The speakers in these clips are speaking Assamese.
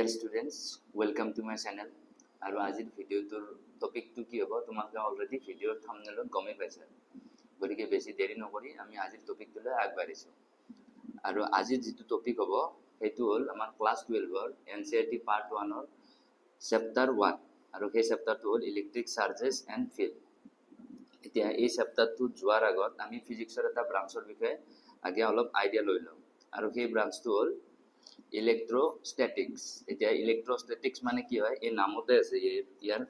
Dear students, welcome to my channel. আৰু আজিৰ ভিডিওটোৰ টপিকটো কি হ'ব তোমালোকে অলৰেডি ভিডিওৰ থাম্বনেলত গমেই পাইছা। গতিকে বেছি দেৰি নকৰি আমি আজিৰ টপিকটোলৈ আগবাঢ়িছো। আৰু আজিৰ যিটো টপিক হ'ব সেইটো হ'ল আমাৰ ক্লাছ 12ৰ এনচিইআৰটি পাৰ্ট 1ৰ চেপ্টাৰ 1 আৰু সেই চেপ্টাৰটো হ'ল ইলেক্ট্ৰিক চাৰ্জেছ এণ্ড ফিল্ড। এতিয়া এই চেপ্টাৰটো যোৱাৰ আগত আমি ফিজিক্সৰ এটা ব্ৰাঞ্চৰ বিষয়ে আগে অলপ আইডিয়া লৈ লওঁ। আৰু সেই ব্ৰাঞ্চটো হ'ল ইলেক্ট্ৰষ্টেটিক্স। এতিয়া ইলেক্ট্ৰষ্টেটিক্স মানে কি হয়, এই নামতে আছে ইয়াৰ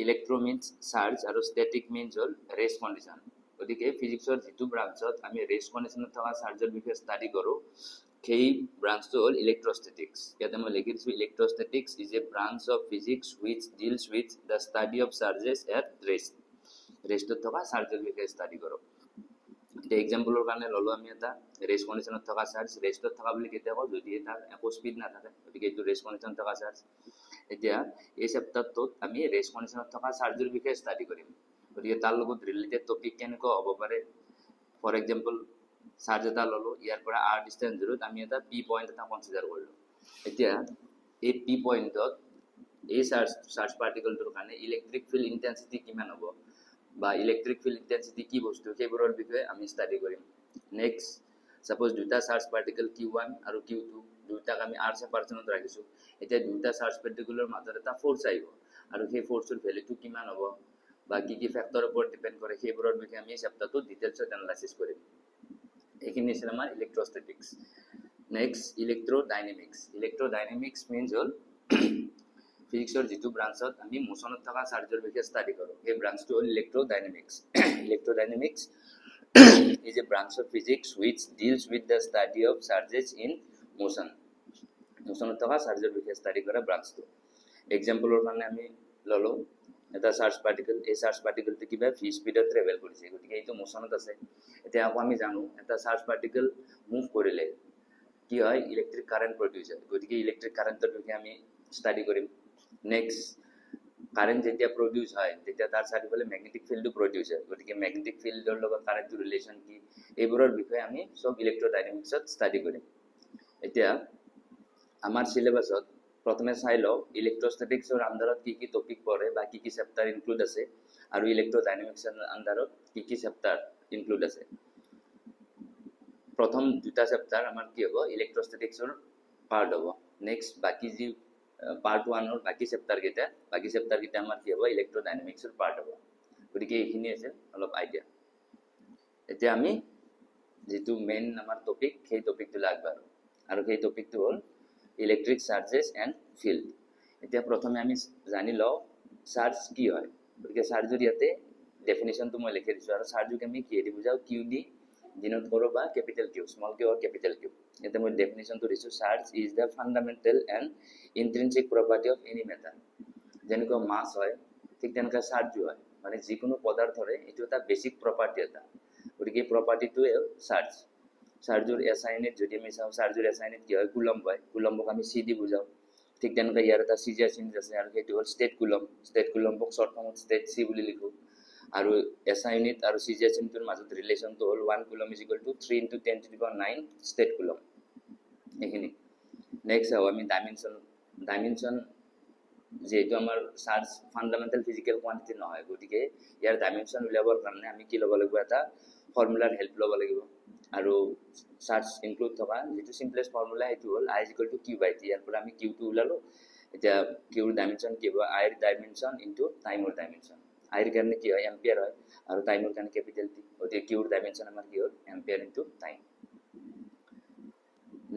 ইলেক্ট্ৰ মিন্স চাৰ্জ আৰু ষ্টেটিক মিন্স হ'ল ৰেষ্ট কণ্ডিশ্যন। গতিকে ফিজিক্সৰ যিটো ব্ৰাঞ্চত আমি ৰেষ্ট কণ্ডিশ্যনত থকা চাৰ্জৰ বিষয়ে ষ্টাডি কৰোঁ সেই ব্ৰাঞ্চটো হ'ল ইলেক্ট্ৰষ্টেটিক্স। ইয়াতে মই লিখি দিছোঁ electrostatics is a branch of physics which deals with the study of charges at rest. ৰেষ্টত থকা চাৰ্জৰ বিষয়ে ষ্টাডি কৰোঁ। এতিয়া এক্সাম্পলৰ কাৰণে ল'লোঁ আমি এটা ৰেষ্ট কণ্ডিশ্যনত থকা চাৰ্জ। ৰেষ্টত থকা বুলি কেতিয়া কওঁ, যদি তাৰ একো স্পীড নাথাকে, গতিকে এইটো ৰেষ্ট কণ্ডিশ্যনত থকা চাৰ্জ। এতিয়া এই চেপ্টাৰটোত আমি ৰেষ্ট কণ্ডিশ্যনত থকা চাৰ্জৰ বিষয়ে ষ্টাডি কৰিম। গতিকে তাৰ লগত ৰিলেটেড টপিক কেনেকুৱা হ'ব পাৰে, ফৰ এক্সাম্পল চাৰ্জ এটা ল'লোঁ, ইয়াৰ পৰা আৰ ডিষ্টেঞ্চ দূৰত আমি এটা পি পইণ্ট এটা কনচিডাৰ কৰিলোঁ। এতিয়া এই পি পইণ্টত এই চাৰ্জ পাৰ্টিকলটোৰ কাৰণে ইলেক্ট্ৰিক ফিল্ড ইণ্টেনচিটি কিমান হ'ব বা ইলেক্ট্ৰিক ফিল্ড ইণ্টেনচিটি কি বস্তু সেইবোৰৰ বিষয়ে আমি ষ্টাডি কৰিম। নেক্সট, সাপোজ দুটা চাৰ্জ পাৰ্টিকল Q1 আৰু Q2 দুটাক আমি R সেপাৰেশ্যনত ৰাখিছোঁ। এতিয়া দুটা চাৰ্জ পাৰ্টিকলৰ মাজত এটা ফ'ৰ্চ আহিব আৰু সেই ফ'ৰ্চৰ ভেলুটো কিমান হ'ব বা কি ফেক্টৰৰ ওপৰত ডিপেণ্ড কৰে সেইবোৰৰ বিষয়ে আমি চেপ্টাৰটোত ডিটেইলছত এনালাইচিছ কৰিম। এইখিনি আছিল আমাৰ ইলেক্ট্ৰষ্টেটিক্স। নেক্সট, ইলেক্ট্ৰডাইনেমিক্স। ইলেক্ট্ৰডাইনেমিক্স মিন্স হ'ল ফিজিক্সৰ যিটো ব্ৰাঞ্চত আমি মোচনত থকা চাৰ্জৰ বিষয়ে ষ্টাডি কৰোঁ সেই ব্ৰাঞ্চটো হ'ল ইলেক্ট্ৰডাইনেমিক্স। ইলেক্ট্ৰডাইনেমিক্স is a branch of physics which deals with the study of charges in motion. মোচনত থকা চাৰ্জৰ বিষয়ে ষ্টাডি কৰা ব্ৰাঞ্চটো। এক্সাম্পলৰ কাৰণে আমি ল'লোঁ এটা চাৰ্জ পাৰ্টিকল। এই চাৰ্জ পাৰ্টিকলটো কিবা ভি স্পীডত ট্ৰেভেল কৰিছে, গতিকে এইটো মোচনত আছে। এতিয়া আকৌ আমি জানো এটা চাৰ্জ পাৰ্টিকল মুভ কৰিলে কি হয়, ইলেক্ট্ৰিক কাৰেণ্ট প্ৰডিউচ হয়। গতিকে ইলেক্ট্ৰিক কাৰেণ্টৰ বিষয়ে আমি ষ্টাডি কৰিম। নেক্সট, কাৰেণ্ট যেতিয়া প্ৰডিউচ হয় তেতিয়া তাৰ চাৰিওফালে মেগনেটিক ফিল্ডটো প্ৰডিউচ হয়। গতিকে মেগনেটিক ফিল্ডৰ লগত কাৰেণ্টৰ ৰিলেশ্যন কি, এইবোৰৰ বিষয়ে আমি চব ইলেক্ট্ৰডাইনেমিক্সত ষ্টাডি কৰিম। এতিয়া আমাৰ চিলেবাছত প্ৰথমে চাই লওঁ ইলেক্ট্ৰষ্টেটিক্সৰ আণ্ডাৰত কি টপিক পঢ়ে বা কি চেপ্টাৰ ইনক্লুড আছে আৰু ইলেক্ট্ৰডাইনেমিক্সৰ আণ্ডাৰত কি চেপ্টাৰ ইনক্লুড আছে। প্ৰথম দুটা চেপ্টাৰ আমাৰ কি হ'ব, ইলেক্ট্ৰষ্টেটিক্সৰ পাৰ্ট হ'ব। নেক্সট, বাকী যি পাৰ্ট 1ৰ বাকী চেপ্টাৰকেইটা আমাৰ কি হ'ব, ইলেক্ট্ৰডাইনেমিক্সৰ পাৰ্ট হ'ব। গতিকে এইখিনি আছে অলপ আইডিয়া। এতিয়া আমি যিটো মেইন আমাৰ টপিক সেই টপিকটোলৈ আগবাঢ়োঁ আৰু সেই টপিকটো হ'ল ইলেক্ট্ৰিক চাৰ্জেছ এণ্ড ফিল্ড। এতিয়া প্ৰথমে আমি জানি লওঁ চাৰ্জ কি হয়। গতিকে চাৰ্জৰ ইয়াতে ডেফিনেশ্যনটো মই লিখি দিছোঁ আৰু চাৰ্জক আমি কিহেদি বুজাওঁ, কিউ দি ডিনোট কৰোঁ বা কেপিটেল কিউ, স্মল কিউ আৰু কেপিটেল কিউ। ইয়াতে মই ডেফিনেশ্যনটো দিছোঁ, charge is the fundamental and intrinsic property of any matter. যেনেকুৱা মাছ হয় ঠিক তেনেকুৱা চাৰ্জো হয়, মানে যিকোনো পদাৰ্থৰে এইটো এটা বেছিক প্ৰপাৰ্টি এটা। গতিকে প্ৰপাৰ্টিটোৱে হ'ল চাৰ্জ। চাৰ্জৰ এছআই ইউনিট যদি আমি চাওঁ, চাৰ্জৰ এছআই ইউনিট কি হয়, কুলম্ব হয়। কুলম্বক আমি চি দি বুজাওঁ। ঠিক তেনেকৈ ইয়াৰ এটা চিজিএছ ইউনিট আছে আৰু সেইটো হ'ল ষ্টেট কুলম্ব। ষ্টেট কুলম্বক শ্বৰ্ট ফৰ্মত ষ্টেট চি বুলি লিখোঁ। আৰু এছআই ইউনিট আৰু চিজিএছ ইউনিটৰ মাজত ৰিলেশ্যনটো হ'ল 1 coulomb is equal two 3 × 10⁹ state coulomb. এইখিনি। নেক্সট চাওঁ আমি ডাইমেনশ্যন। যিহেতু আমাৰ চাৰ্জ ফাণ্ডামেণ্টেল ফিজিকেল কোৱান্টিটি নহয়, গতিকে ইয়াৰ ডাইমেনশ্যন উলিয়াবৰ কাৰণে আমি কি ল'ব লাগিব, এটা ফৰ্মুলাৰ হেল্প ল'ব লাগিব। আৰু চাৰ্জ ইনক্লুড থকা যিটো চিম্পলেষ্ট ফৰ্মুলা সেইটো হ'ল I = Q/T। ইয়াৰ পৰা আমি কিউটো ওলালোঁ। এতিয়া কিউৰ ডাইমেনশ্যন কি হ'ব, আইৰ ডাইমেনশ্যন ইনটু টাইমৰ ডাইমেনশ্যন। আইৰ কাৰণে কি হয়, এম্পিয়াৰ হয় আৰু টাইমৰ কাৰণে কেপিটেল টি। গতিকে কিউৰ ডাইমেনশ্যন আমাৰ কি হ'ল, এম্পিয়াৰ ইনটু টাইম।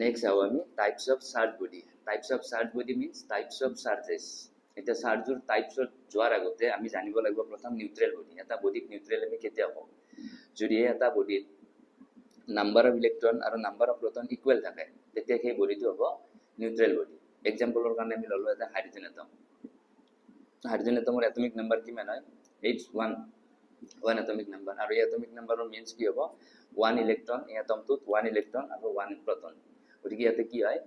নেক্সট চাওঁ আমি types of charge body. Types of charge body means types of charges. এতিয়া চাৰ্জৰ টাইপছত যোৱাৰ আগতে আমি জানিব লাগিব প্ৰথম নিউট্ৰেল বডি। এটা বডিক নিউট্ৰেল আমি কেতিয়া কওঁ, যদিহে এটা বডিত নাম্বাৰ অফ ইলেক্ট্ৰন আৰু নাম্বাৰ অফ প্ৰটন ইকুৱেল থাকে তেতিয়া সেই বডিটো হ'ব নিউট্ৰেল বডি। এক্সাম্পলৰ কাৰণে আমি ল'লোঁ এটা হাইড্ৰজেন এটম। হাইড্ৰজেন এটমৰ এটমিক নাম্বাৰ কিমান হয়, H1 এটমিক নাম্বাৰ। আৰু এই এটমিক নাম্বাৰৰ মিন্স কি হ'ব, 1 ইলেক্ট্ৰন। এই এটমটোত 1 ইলেক্ট্ৰন আৰু 1 প্ৰটন। গতিকে ইয়াতে কি হয়,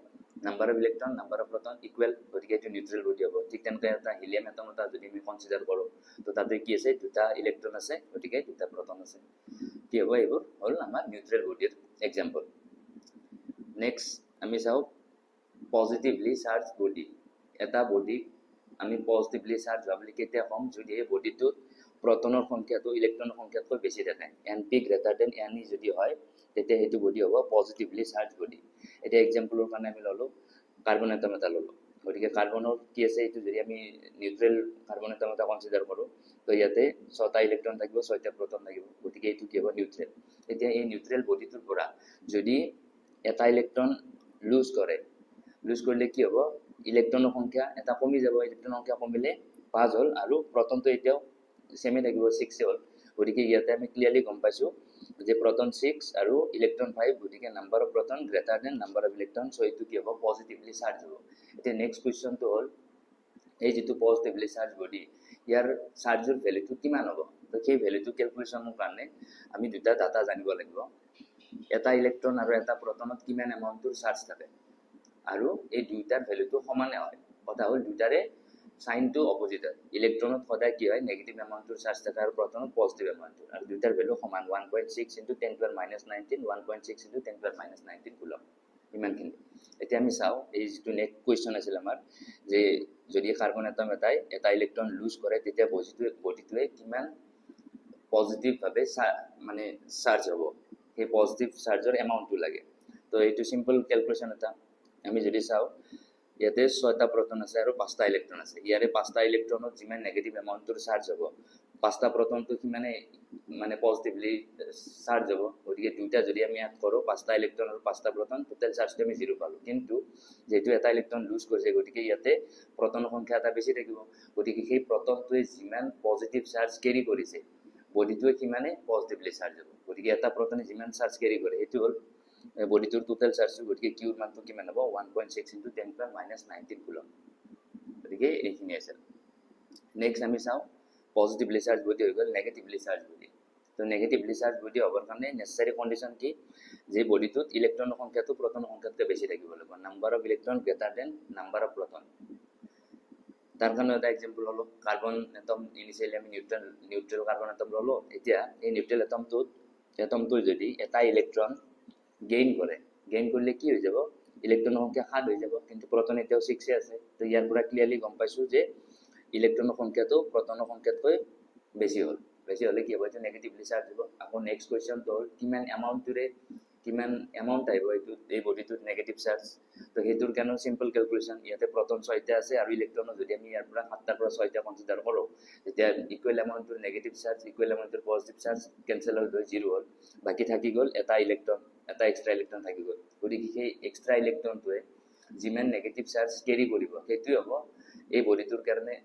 number of electron number of proton equal, গতিকে এইটো নিউট্ৰেল বডি হ'ব। ঠিক তেনেকৈ এটা হিলিয়াম এটম এটা যদি আমি কনচিডাৰ কৰোঁ, তো তাতে কি আছে, 2টা ইলেক্ট্ৰন আছে, গতিকে 2টা প্ৰটন আছে। কি হ'ব, এইবোৰ হ'ল আমাৰ নিউট্ৰেল বডিৰ এক্সাম্পল। নেক্সট আমি চাওঁ পজিটিভলি চাৰ্জ বডি। এটা বডি আমি পজিটিভলি চাৰ্জ হোৱা বুলি কেতিয়া ক'ম যদি এই বডিটোত প্ৰটনৰ সংখ্যাটো ইলেক্ট্ৰনৰ সংখ্যাতকৈ বেছি থাকে NP গ্ৰেটাৰ দেন NE যদি হয় তেতিয়া সেইটো বডি হ'ব পজিটিভলি চাৰ্জ বডি এটা এক্সাম্পলৰ কাৰণে আমি ললো কাৰ্বন এটম এটা ললো গতিকে কাৰ্বনৰ কি আছে এইটো যদি আমি নিউট্ৰেল কাৰ্বন এটম এটা কনসিডাৰ কৰো তো ইয়াতে 6টা ইলেক্ট্ৰন থাকিব 6টা প্ৰটন থাকিব গতিকে এইটো কি হ'ব নিউট্ৰেল এতিয়া এই নিউট্ৰেল বডিটোৰ পৰা যদি এটা ইলেক্ট্ৰন লুজ কৰিলে কি হ'ব ইলেক্ট্ৰনৰ সংখ্যা এটা কমি যাব ইলেক্ট্ৰনৰ সংখ্যা কমিলে 5 হ'ল আৰু প্ৰটনটো এতিয়াও সেমে থাকিব 6 হ'ল গতিকে ইয়াতে আমি ক্লিয়াৰলি গম পাইছো যে proton 6 আৰু electron 5 গতিকে number of proton greater than number of electron so এইটো কি হ'ব পজিটিভলি চাৰ্জ হ'ব এতিয়া নেক্সট কোৱেশ্চনটো হ'ল এই যেটো পজিটিভলি চাৰ্জ বডি ইয়াৰ চাৰ্জৰ ভ্যালুটো কিমান হ'ব তো সেই ভ্যালুটো ক্যালকুলেশনৰ কাৰণে আমি দুটা ডাটা জানিব লাগিব এটা ইলেক্ট্ৰন আৰু এটা প্ৰটনত কিমান এমাউন্টৰ চাৰ্জ থাকে আৰু এই দুইটাৰ ভ্যালুটো সমানে হয় কথা হ'ল দুটাৰে সাইনটো অপোজিট হয় ইলেক্ট্ৰনত সদায় কি হয় নেগেটিভ এমাউন্টৰ চাৰ্জ থাকে আৰু প্ৰটনত পজিটিভ এমাউন্টৰ আৰু দুইটাৰ ভ্যালু সমান 1.6 * 10 * -19 1.6 * 10 * -19 কুলম ইমানখিনি এতিয়া আমি চাও এই যেটো নেক্সট কোৱেশ্চন আছিল আমাৰ যে যদি কাৰ্বন এটম এটা ইলেক্ট্ৰন লুজ কৰে তেতিয়া বডিটোৱে কিমান পজিটিভ ভাবে মানে চাৰ্জ হ'ব সেই পজিটিভ চাৰ্জৰ এমাউন্টটো লাগে তো এইটো সিম্পল ক্যালকুলেশন এটা আমি যদি চাও ইয়াতে 6টা প্ৰটন আছে আৰু 5টা ইলেক্ট্ৰন আছে ইয়াৰে 5টা ইলেক্ট্ৰনত যিমান নেগেটিভ এমাউন্টৰ চাৰ্জ হ'ব 5টা প্ৰটনটো কিমানে মানে পজিটিভলি চাৰ্জ হ'ব গতিকে দুইটা যদি আমি এড কৰো 5টা ইলেক্ট্ৰন আৰু 5টা প্ৰটন টোটাল চাৰ্জটো আমি 0 পালো কিন্তু যেহেতু এটা ইলেক্ট্ৰন লুজ কৰিছে গতিকে ইয়াতে প্ৰটনৰ সংখ্যা এটা বেছি থাকিব গতিকে সেই প্ৰটনটোৱে যিমান পজিটিভ চাৰ্জ কেৰি কৰিছে বডিটোৱে কিমানে পজিটিভলি চাৰ্জ হ'ব গতিকে এটা প্ৰটনে যিমান চাৰ্জ কেৰি কৰে সেইটো হ'ল বডিটোৰ টোটাল চাৰ্জটো গতিকে কিউৰ মানটো কিমান হ'ব 1.6 * 10 * -19 কুলম গতিকে এইখিনি আছে নেক্সট আমি চাও পজিটিভলি চাৰ্জ বডি হৈ গ'ল নেগেটিভলি চাৰ্জ বডি তো নেগেটিভলি চাৰ্জ বডি হবৰ কাৰণে নেসেসাৰি কন্ডিশন কি যে বডিটোত ইলেক্ট্ৰনৰ সংখ্যাটো প্ৰটনৰ সংখ্যাতকৈ বেছি থাকিব লাগিব number of electron greater than number of proton তাৰ কাৰণে এটা এক্সাম্পল হলো কাৰ্বন এটম ইনিশিয়ালি আমি নিউট্ৰেল কাৰ্বন এটম ললো এতিয়া এই নিউট্ৰেল এটমটোৰ যদি এটা ইলেক্ট্ৰন গেইন কৰিলে কি হৈ যাব ইলেক্ট্ৰনৰ সংখ্যা 7 হৈ যাব কিন্তু প্ৰটন এতিয়াও 6 আছে তো ইয়াৰ পৰা ক্লিয়াৰলি গম পাইছো যে ইলেক্ট্ৰনৰ সংখ্যাটো প্ৰটনৰ সংখ্যাতকৈ বেছি হলে কি হ'ব এটা নেগেটিভলি চাৰ্জ হ'ব আকৌ নেক্সট কোৱেশ্চনটো হ'ল কিমান এমাউন্ট আহিব এই বডিটোত নেগেটিভ চাৰ্জ তো হেতুৰ কাৰণে সিম্পল ক্যালকুলেশন ইয়াতে প্ৰটন 6টা আছে আৰু ইলেক্ট্ৰন যদি আমি ইয়াৰ পৰা 7টাৰ পৰা 6টা কনসিডাৰ কৰো তেতিয়া ইকুৱেল এমাউন্টৰ নেগেটিভ চাৰ্জ ইকুৱেল এমাউন্টৰ পজিটিভ চাৰ্জ কেনসেল হৈ 0 হ'ল বাকি থাকি গ'ল এটা এক্সট্ৰা ইলেক্ট্ৰন থাকি গ'ল গতিকে সেই এক্সট্ৰা ইলেক্ট্ৰনটোৱে যিমান নেগেটিভ চাৰ্জ কেৰি কৰিব সেইটোই হ'ব এই বডিটোৰ কাৰণে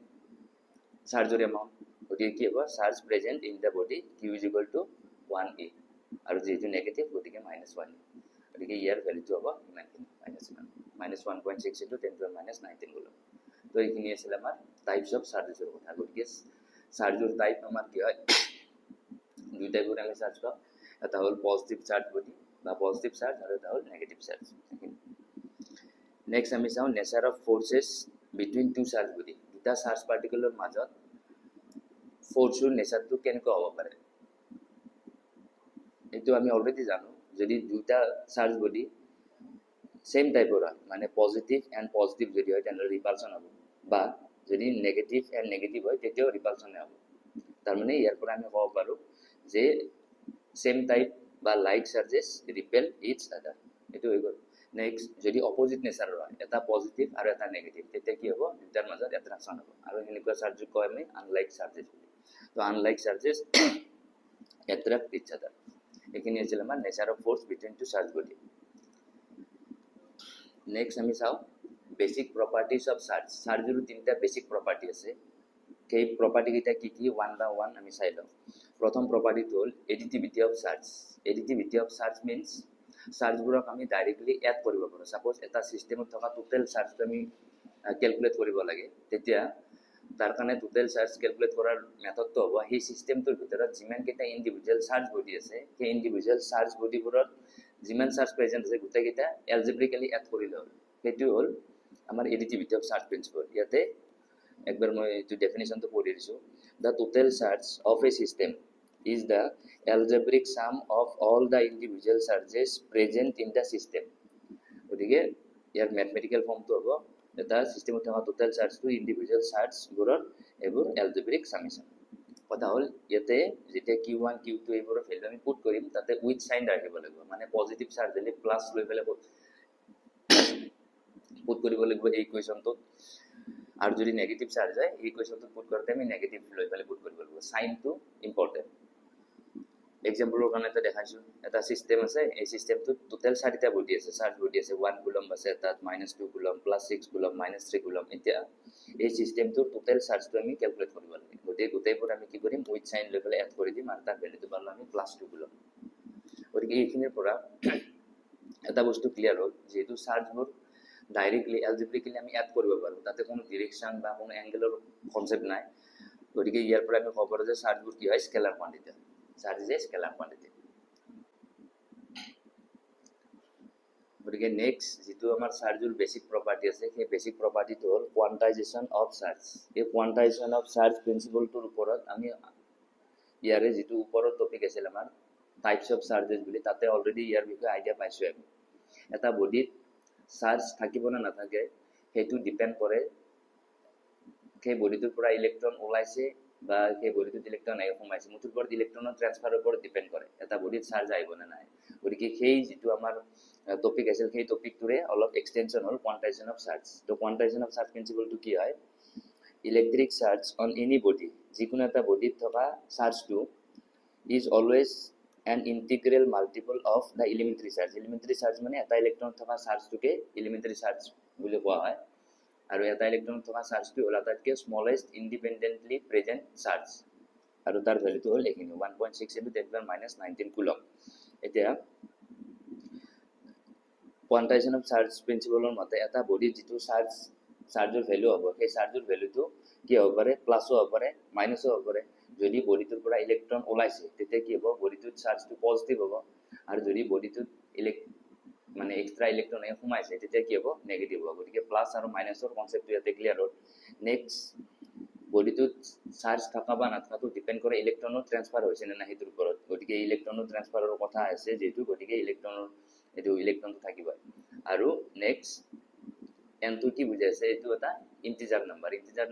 চাৰ্জৰ এমাউন্ট গতিকে কি হ'ব charge present in the body q = 1e আৰু যেহেতু নেগেটিভ গতিকে -1e গতিকে ইয়াৰ ভ্যালুটো হ'ব ইমানখিনি -1.6 * 10 * -19 কুলম তো এইখিনি আছিল আমাৰ টাইপস অফ চাৰ্জেছৰ কথা গতিকে চাৰ্জৰ টাইপ আমাৰ কি হয় দুই টাইপৰ আমি চাৰ্জ পাওঁ এটা হ'ল পজিটিভ চাৰ্জ বডি বা পজিটিভ চাৰ্জ আৰু এটা হ'ল নেগেটিভ চাৰ্জ নেক্সট আমি চাওঁ nature of forces between two charge body দুটা চাৰ্জ পাৰ্টিকলৰ মাজত ফোৰ্সৰ নেচাৰটো কেনেকুৱা হ'ব পাৰে এইটো আমি অলৰেডি জানো যদি দুটা চাৰ্জ বডি সেম টাইপৰ হয় মানে পজিটিভ এন্ড পজিটিভ যদি হয় তেনে ৰিপালশন হ'ব বা যদি নেগেটিভ এন্ড নেগেটিভ হয় তেতিয়াও ৰিপালশন হ'ব তাৰ মানে ইয়াৰ পৰা আমি ক'ব পাৰো যে সেম টাইপ বা লাইক চাৰ্জেছ ৰিপেল ইচ আদাৰ এটো হৈ গ'ল নেক্সট যদি অপোজিট নেচাৰৰ হয় এটা পজিটিভ আৰু এটা নেগেটিভ তেতিয়া কি হ'ব দুটাৰ মাজত এট্ৰাকশন হ'ব আৰু এনেকুৱা চাৰ্জক কয় আমি আনলাইক চাৰ্জেছ তো unlike charges attract each other এইখিনি আছিল আমাৰ nature of force between two charge body next আমি চাওঁ বেসিক প্ৰপাৰ্টিজ অফ চাৰ্জৰ তিনিটা বেসিক প্ৰপাৰ্টি আছে সেই প্ৰপাৰ্টি কেইটা কি ওয়ান বাই ওয়ান আমি চাই লওঁ প্ৰথম প্ৰপাৰ্টিটো হ'ল এডিটিভিটি অফ চাৰ্জ মিন্স চাৰ্জবোৰক আমি ডাইৰেক্টলি এড কৰিব পাৰোঁ সাপোজ এটা সিস্টেমত থকা টোটাল চাৰ্জটো আমি ক্যালকুলেট কৰিব লাগে তেতিয়া তাৰ কাৰণে টোটাল চাৰ্জ ক্যালকুলেট কৰাৰ মেথডটো হ'ব সেই সিস্টেমটোৰ ভিতৰত যিমান কেইটা ইন্ডিভিজুৱেল চাৰ্জ বডি আছে সেই ইন্ডিভিজুৱেল চাৰ্জ বডিবোৰত যিমান চাৰ্জ প্ৰেজেন্ট আছে গোটেইকেইটা এলজেব্ৰিক্যালি এড কৰিলে হ'ল সেইটো হ'ল আমাৰ এডিটিভিটি অফ চাৰ্জ প্ৰিন্সিপল ইয়াতে একবাৰ মই এইটো ডেফিনেশনটো পঢ়ি দিছো the total charge of a system is the algebraic sum of all the individual charges present in the system গতিকে ইয়াৰ ম্যাথমেটিক্যাল ফৰ্মটো হ'ব এটা সিস্টেমত থকা টোটাল চাৰ্জটো ইণ্ডিভিজুৱেল চাৰ্জবোৰৰ এইবোৰ এলজেব্ৰিক সামেশ্যন কথা হ'ল ইয়াতে যেতিয়া Q1 Q2 এইবোৰৰ ভ্যালু আমি পুট কৰিম তাতে উইথ সাইন ৰাখিব লাগিব মানে পজিটিভ চাৰ্জ হ'লে প্লাস লৈ পেলাই পুট কৰিব লাগিব এই ইকুৱেশ্যনটো আৰু যদি নেগেটিভ চাৰ্জ হয় এই ইকুৱেশ্যনটো পুট কৰোঁতে আমি নেগেটিভ লৈ পেলাই পুট কৰিব লাগিব সাইনটো ইম্পৰ্টেন্ট এক্সাম্পলৰ কাৰণে এটা দেখাইছো এটা সিস্টেম আছে এই সিস্টেমটো টোটাল 4টা বডি আছে চাৰ্জ বডি আছে 1 কুলম আছে তাত -2 কুলম +6 কুলম -3 কুলম এতিয়া এই সিস্টেমটোৰ টোটাল চাৰ্জটো আমি ক্যালকুলেট কৰিব লাগিব গোটেইবোৰ আমি কি কৰিম উইথ সাইন লৈ পেলাই এড কৰি দিম আৰু তাৰ ভ্যালুটো পালো আমি +2 কুলম গতিকে এইখিনিৰ পৰা এটা বস্তু ক্লিয়াৰ হ'ল যেহেতু চাৰ্জবোৰ ডাইৰেক্টলি এলজেব্ৰিকলি আমি এড কৰিব পাৰো তাতে কোনো ডিৰেকশন বা কোনো এংগেলৰ কনসেপ্ট নাই গতিকে ইয়াৰ পৰা আমি ক'ব পাৰো যে চাৰ্জবোৰ কি হয় scalar quantity charge is a scalar quantity গতিকে নেক্সট যেটো আমাৰ চাৰ্জৰ বেসিক প্ৰপাৰ্টি আছে সেই বেসিক প্ৰপাৰ্টিটো হ'ল কোৱান্টাইজেশ্যন অফ চাৰ্জ এই কোৱান্টাইজেশ্যন অফ চাৰ্জ প্ৰিন্সিপলটোৰ ওপৰত আমি ইয়াৰে যেটো ওপৰৰ টপিক আছিল আমাৰ টাইপস অফ চাৰ্জেস বুলি তাতে অলৰেডি ইয়াৰ বিষয়ে আইডিয়া পাইছো আমি এটা বডিত চাৰ্জ থাকিব না নাথাকে হেতু ডিপেন্ড কৰে সেই বডিটোৰ পৰা ইলেক্ট্ৰন ওলাইছে বা সেই বডিটোত ইলেক্ট্ৰন আহি সোমাইছে মুঠৰ ওপৰত ইলেক্ট্ৰনৰ ট্ৰান্সফাৰৰ ওপৰত ডিপেন্ড কৰে এটা বডিত চাৰ্জ আহিব না নাই গতিকে সেই যেটো আমাৰ টপিক আছিল সেই টপিকটোৰে অলপ এক্সটেনশন হ'ল কোৱান্টাইজেশ্যন অফ চাৰ্জ তো কোৱান্টাইজেশ্যন অফ চাৰ্জ প্ৰিন্সিপলটো কি হয় electric charge on any body যিকোনো এটা বডিত থকা চাৰ্জটো is always an integral multiple of the elementary charge মানে এটা ইলেক্ট্ৰন থকা চাৰ্জটোকে elementary charge বুলি কোৱা হয় আৰু এটা ইলেক্ট্ৰন থকা চাৰ্জটো হ'ল আটাইতকৈ স্মলেষ্ট ইন্ডিপেন্ডেন্টলি প্ৰেজেন্ট চাৰ্জ আৰু তাৰ ভ্যালুটো হ'ল এখিনি 1.6 into 10 - 19 কুলম এতিয়া কোৱান্টাইজেশ্যন অফ চাৰ্জ প্ৰিন্সিপলৰ মতে এটা বডিৰ যেটো চাৰ্জৰ ভ্যালু হ'ব সেই চাৰ্জৰ ভ্যালুটো কি হ'ব পাৰে প্লাসও হ'ব পাৰে মাইনাসও হ'ব পাৰে যদি বডিটোৰ পৰা ইলেক্ট্ৰন ওলাইছে তেতিয়া কি হ'ব বডিটোৰ চাৰ্জটো পজিটিভ হ'ব আৰু যদি বডিটোত মানে এক্সট্ৰা ইলেক্ট্ৰন সোমাইছে তেতিয়া কি হ'ব নেগেটিভ হ'ব গতিকে প্লাস আৰু মাইনাসৰ কনসেপ্টটো ইয়াতে ক্লিয়াৰ হ'ল নেক্সট বডিটোত চাৰ্জ থাকা বা নাথাকাটো ডিপেন্ড কৰে ইলেক্ট্ৰনৰ ট্ৰান্সফাৰ হৈছে না হেতুৰ ওপৰত গতিকে ইলেক্ট্ৰনৰ ট্ৰান্সফাৰৰ কথা আছে যেহেতু গতিকে ইলেক্ট্ৰনৰ এটো ইলেক্ট্ৰনটো থাকিব আৰু নেক্সট এনটো কি বুজাইছে এটো এটা ইন্টিজাৰ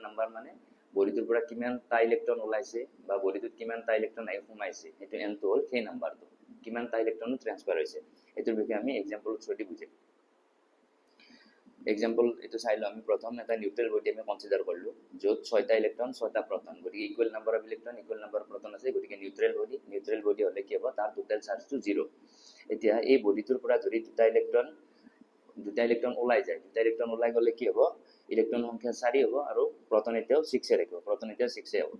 নাম্বাৰ মানে বডিটোৰ পৰা কিমানটা ইলেক্ট্ৰন ওলাইছে বা বডিটোত কিমানটা ইলেক্ট্ৰন আহি সোমাইছে এটো এনটো হ'ল সেই নাম্বাৰটো কিমানটা ইলেক্ট্ৰন ট্ৰান্সফাৰ হৈছে এটোৰ বিষয়ে আমি এক্সাম্পল থ্ৰুদি বুজিম এক্সাম্পল এটো চাইলো আমি প্ৰথম এটা নিউট্ৰেল বডি আমি কনসিডাৰ কৰিলো য'ত 6টা ইলেক্ট্ৰন 6টা প্ৰটন গতিকে equal number of electron equal number proton আছে গতিকে নিউট্ৰেল বডি হলে কি হ'ব তাৰ টোটাল চাৰ্জটো 0 এতিয়া এই বডিটোৰ পৰা যদি দুটা ইলেক্ট্ৰন ওলাই যায় দুটা ইলেক্ট্ৰন ওলাই গলে কি হ'ব ইলেক্ট্ৰন সংখ্যা 4 হ'ব আৰু প্ৰটন এতিয়াও 6 ৰাখিব প্ৰটন এতিয়া 6 হ'ব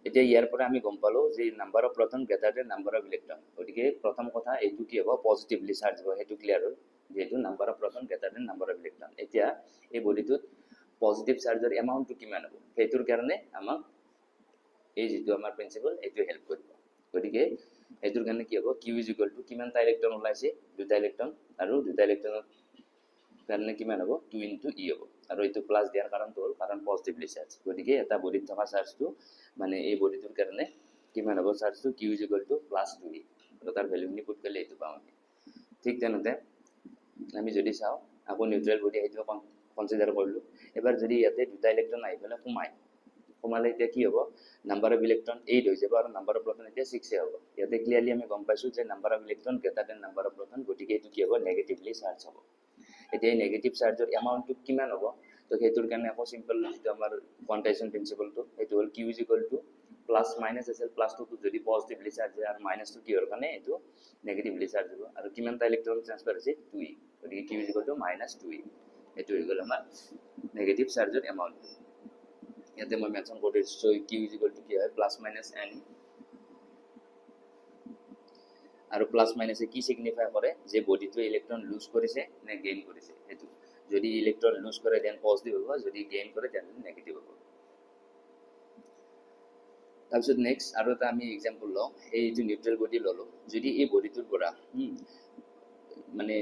এতিয়া ইয়াৰ পৰা আমি গম পালো যে number of proton greater than number of electron গতিকে প্ৰথম কথা এইটো কি হ'ব পজিটিভলি চাৰ্জ হ'ব হেতু ক্লিয়াৰ হ'ল যেহেতু number of proton greater than number of electron এতিয়া এই বডিটোত পজিটিভ চাৰ্জৰ এমাউন্টটো কিমান হ'ব হেতুৰ কাৰণে আমাক এই যেটো আমাৰ প্ৰিন্সিপল এটো হেল্প কৰিব গতিকে এটোৰ কাৰণে কি হ'ব q = কিমানটা ইলেক্ট্ৰন ওলাইছে দুটা ইলেক্ট্ৰন আৰু দুটা ইলেক্ট্ৰনৰ কাৰণে কিমান হ'ব 2 * e হ'ব আৰু এটো প্লাস দিয়াৰ কাৰণটো হ'ল কাৰণ পজিটিভলি চাৰ্জ গতিকে এটা বডিত থকা চাৰ্জটো মানে এই বডিটোৰ কাৰণে কিমান হ'ব চাৰ্জটো q = +2e আৰু তাৰ ভ্যালুখিনি পুট কৰিলে এটো পাওঁ ঠিক তেনেতে আমি যদি চাও আকৌ নিউট্ৰেল বডি হেতু কনসিডাৰ কৰিলো এবাৰ যদি ইয়াতে দুটা ইলেক্ট্ৰন আহি পেলাই সোমালে এতিয়া কি হ'ব নাম্বাৰ অফ ইলেক্ট্ৰন 8 হৈ যাব আৰু নাম্বাৰ অফ প্ৰটন এতিয়া 6 হ'ব ইয়াতে ক্লিয়াৰলি আমি গম পাইছো যে number of electron greater than number of proton গতিকে এটো কি হ'ব নেগেটিভলি চাৰ্জ হ'ব এতিয়া এই নেগেটিভ চাৰ্জৰ এমাউন্টটো কিমান হ'ব তো হেতুৰ কাৰণে আকৌ সিম্পল যেটো আমাৰ কোৱান্টাইজেশ্যন প্ৰিন্সিপলটো এটো হ'ল q = প্লাস মাইনাস আছে প্লাসটো যদি পজিটিভলি চাৰ্জ হয় আৰু মাইনাসটো কি হৰ কাৰণে এটো নেগেটিভলি চাৰ্জ হ'ব আৰু কিমানটা ইলেক্ট্ৰন ট্ৰান্সফাৰ হৈছে 2e গতিকে q = -2e এটো হৈ গ'ল আমাৰ নেগেটিভ চাৰ্জৰ এমাউন্ট ইয়াতে মই মেনশন কৰি দিছো q = কি হয় প্লাস মাইনাস n আৰু প্লাস মাইনাসে কি সিগনিফাই কৰে যে বডিটোৱে ইলেক্ট্ৰন লুজ কৰিছে নে গেইন কৰিছে হেতু যদি ইলেক্ট্ৰন লুজ কৰে দেন পজিটিভ হ'ব যদি গেইন কৰে দেন নেগেটিভ হ'ব তাৰপিছত নেক্সট আৰু এটা আমি এক্সাম্পল লওঁ এই যে নিউট্ৰেল বডি ললো যদি এই বডিটোৰ পৰা মানে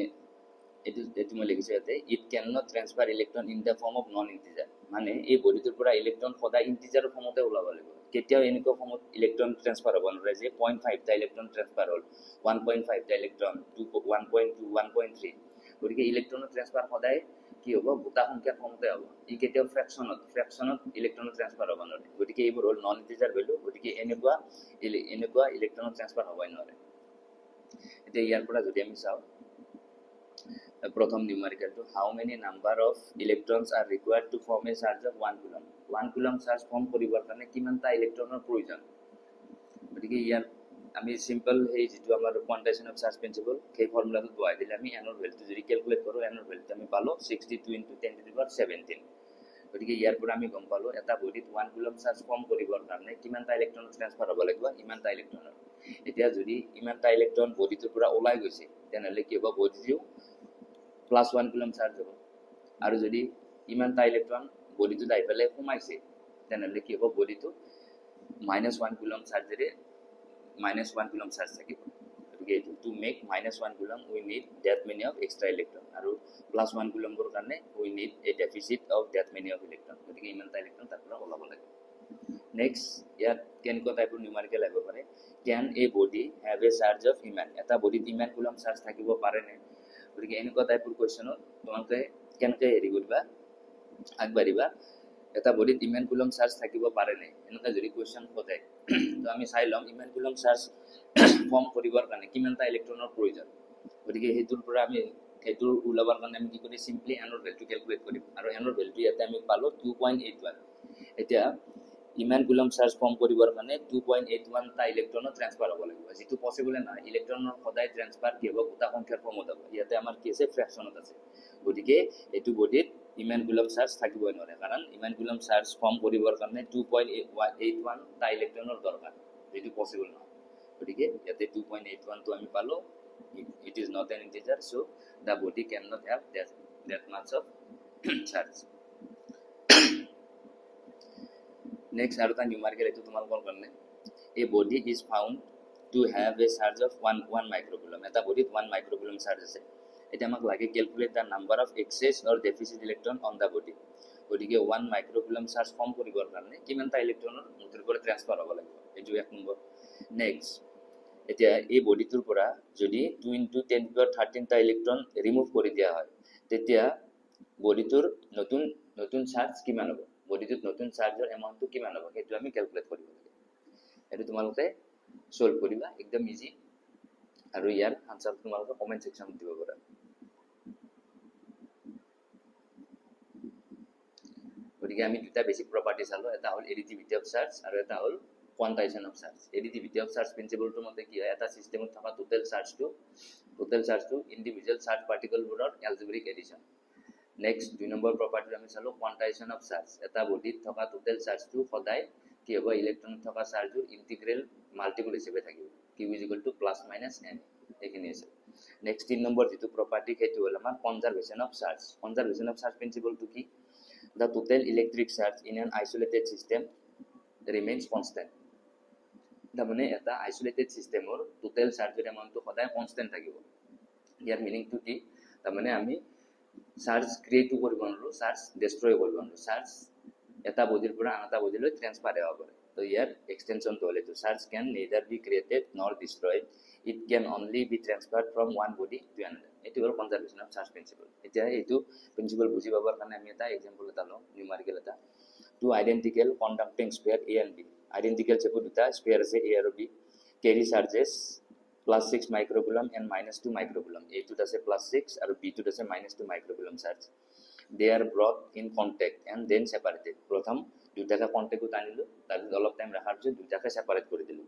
এটো মই লিখিছো ইয়াতে it can not transfer electron in the form of non integer মানে এই বডিটোৰ পৰা ইলেক্ট্ৰন সদায় ইন্টিজাৰৰ ফৰ্মতে ওলাব লাগিব কেতিয়াও এনেকুৱা ফৰ্মত ইলেক্ট্ৰন ট্ৰান্সফাৰ হ'ব নোৱাৰে যে 0.5 টা ইলেক্ট্ৰন ট্ৰান্সফাৰ হ'ল 1.5 টা ইলেক্ট্ৰন 1.2 1.3 গতিকে ইলেক্ট্ৰনৰ ট্ৰান্সফাৰ সদায় কি হ'ব গোটা সংখ্যা কমতে হ'ব ই কেতিয়াও ফ্ৰেকশনত ইলেক্ট্ৰন ট্ৰান্সফাৰ হ'ব নোৱাৰে গতিকে এইবোৰ হ'ল নন ইন্টিজাৰ ভ্যালু গতিকে এনেকুৱা ইলেক্ট্ৰন ট্ৰান্সফাৰ হ'বই নোৱাৰে এতিয়া ইয়াৰ পৰা যদি আমি চাওঁ প্ৰথম নিউমেৰিকেলটো how many number of electrons are required to form a charge of 1 coulomb 1 coulomb charge form কৰিবৰ কাৰণে কিমানটা ইলেক্ট্ৰনৰ প্ৰয়োজন গতিকে ইয়াৰ আমি সিম্পল এই যেটো আমাৰ কোয়ান্টাইজেশন অফ চাৰ্জ প্ৰিন্সিপল সেই ফৰ্মুলাটো বহাই দিলে আমি এনৰ ভ্যালুটো যদি ক্যালকুলেট কৰো এনৰ ভ্যালুটো আমি পালো 62 * 10 to the power 17 গতিকে ইয়াৰ পৰা আমি গম পালো এটা বডিত 1 কুলম চাৰ্জ ফৰ্ম কৰিবৰ কাৰণে কিমানটা ইলেক্ট্ৰন ট্ৰান্সফাৰ হ'ব লাগিব ইমানটা ইলেক্ট্ৰনৰ এতিয়া যদি ইমানটা ইলেক্ট্ৰন বডিটোৰ পৰা ওলাই গৈছে তেনেহলে কি হ'ব বডিটো +1 কুলম চাৰ্জ হ'ব আৰু যদি ইমানটা ইলেক্ট্ৰন বডিটোত আহি পেলাই সোমাইছে তেনেহলে কি হ'ব বডিটো -1 কুলম চাৰ্জেৰে -1 কুলম চাৰ্জ থাকিব গতিকে to make -1 coulomb we need that many of extra electron আৰু +1 কুলমৰ কাৰণে we need a deficit of that many of electron গতিকে ইমানটা ইলেক্ট্ৰন তাৰ পৰা ওলাব লাগে নেক্সট ইয়াত কেনেকুৱা টাইপৰ নিউমেৰিকেল আহিব পাৰে can a body have a charge of ইমান এটা বডিত ইমান কুলম চাৰ্জ থাকিব পাৰে নে গতিকে এনেকুৱা টাইপৰ কোৱেশ্চনত তোমালোকে কেনেকৈ হেৰি কৰিবা আগবাঢ়িবা এটা বডিত ইমান কুলম চাৰ্জ থাকিব পাৰে নে এনেকা যদি কোৱেশ্চন সোধে তো আমি চাই লম ইমান কুলম চাৰ্জ ফৰ্ম কৰিবৰ কাৰণে কিমানটা ইলেক্ট্ৰনৰ প্ৰয়োজন গতিকে হেতুৰ পৰা আমি হেতুৰ উলাবৰ কাৰণে আমি কি কৰি সিম্পলি এনৰ ভ্যালুটো ক্যালকুলেট কৰিম আৰু এনৰ ভ্যালুটো ইয়াতে আমি পালো 2.81 এতিয়া ইমান কুলম চাৰ্জ ফৰ্ম কৰিবৰ কাৰণে 2.81 টা ইলেক্ট্ৰনৰ ট্ৰান্সফাৰ হ'ব লাগিব যেটো পসিবল নহয় ইলেক্ট্ৰনৰ সদায় ট্ৰান্সফাৰ কি হ'ব গোটা সংখ্যাৰ ফৰ্মত হ'ব ইয়াতে আমাৰ কি আছে ফ্ৰেকশনত আছে গতিকে এটো বডিত ইমান কুলম চাৰ্জ থাকিবই নোৱাৰে কাৰণ ইমান কুলম চাৰ্জ ফৰ্ম কৰিবৰ কাৰণে 2.81 টা ইলেক্ট্ৰনৰ দৰকাৰ যেটো পসিবল নহয় গতিকে ইয়াতে 2.81 তো আমি পালো it is not an integer so the body cannot have that much of charge next aruta numerical etu tumalkor karne a body is found to have a charge of 1 microcoulomb eta body 1 microcoulomb charge ase eta amak lage calculate the number of excess or deficit electron on the body গতিকে 1 microcoulomb charge form কৰিবৰ কাৰণে কিমানটা ইলেক্ট্ৰনৰ মুঠৰ পৰা ট্ৰান্সফাৰ হ'ব লাগিব এটো এক নম্বৰ নেক্সট এতিয়া এই বডিটোৰ পৰা যদি 2 * 10 to the power 13 টা ইলেক্ট্ৰন ৰিমুভ কৰি দিয়া হয় তেতিয়া বডিটোৰ নতুন চাৰ্জ কিমান হ'ব বডিটোত নতুন চাৰ্জৰ এমাউন্টটো কিমান হ'ব সেইটো আমি ক্যালকুলেট কৰিব লাগে এটো তোমালোকে সলভ কৰিবা একদম ইজি আৰু ইয়াৰ আনসাৰ তোমালোকে কমেন্ট সেকশনত দিব পাৰা গতিকে আমি দুটা বেসিক প্ৰপাৰ্টি চালো এটা হ'ল এডিটিভিটি অফ চাৰ্জ আৰু এটা হ'ল quantization of charge additivity of charge প্ৰিন্সিপলটোৰ মতে কি হয় এটা সিস্টেমত থকা টোটাল চাৰ্জটো ইন্ডিভিজুয়াল চাৰ্জ পাৰ্টিকলবোৰৰ এলজেব্ৰিক এডিশন নেক্সট 2 নম্বৰ প্ৰপাৰ্টি আমি চালো কোয়ান্টাইজেশন অফ চাৰ্জ এটা বডিত থকা টোটাল চাৰ্জটো সদায় কি হ'ব ইলেক্ট্ৰনত থকা চাৰ্জৰ ইন্টিগ্ৰেল মাল্টিপল হিচাপে থাকিব q ± n এখিনি আছে নেক্সট 3 নম্বৰ যেটো প্ৰপাৰ্টি সেইটো হ'ল আমাৰ কনজাৰভেশন অফ চাৰ্জ প্ৰিন্সিপলটো কি the total electric charge in an isolated system remains constant the মানে এটা isolated system or total charge এর amount তো সদায় constant থাকিব ইয়াৰ মিনিং টু কি তাৰ মানে আমি চাৰ্জ ক্ৰিয়েট কৰিব নোৱাৰো চাৰ্জ ডেস্ট্ৰয় কৰিব নোৱাৰো চাৰ্জ এটা বডিৰ পৰা আনটা বডিলৈ ট্ৰান্সফাৰ হ'ব পাৰে তো ইয়াৰ এক্সটেনশন তো হলে তো charge can neither be created nor destroyed it can only be transferred from one body to another এটো হ'ল কনজারভেশন অফ চার্জ প্রিন্সিপল এতিয়া এইটো প্রিন্সিপল বুজি পাবৰ কাৰণে আমি এটা এক্সাম্পল এটা লম নিউমেৰিকেল এটা two identical conducting sphere a and b identical চেপু দুটা স্পেয়াৰ আছে a আৰু b carry charges +6 microcoulomb and -2 microcoulomb এইটোত আছে +6 আৰু b টোত আছে -2 microcoulomb charge they are brought in contact and then separated প্ৰথম দুটাকে কন্টাক্টত আনিলো তাৰপিছত অলপ টাইম ৰাখাৰ পিছত দুটাকে সেপাৰেট কৰি দিলো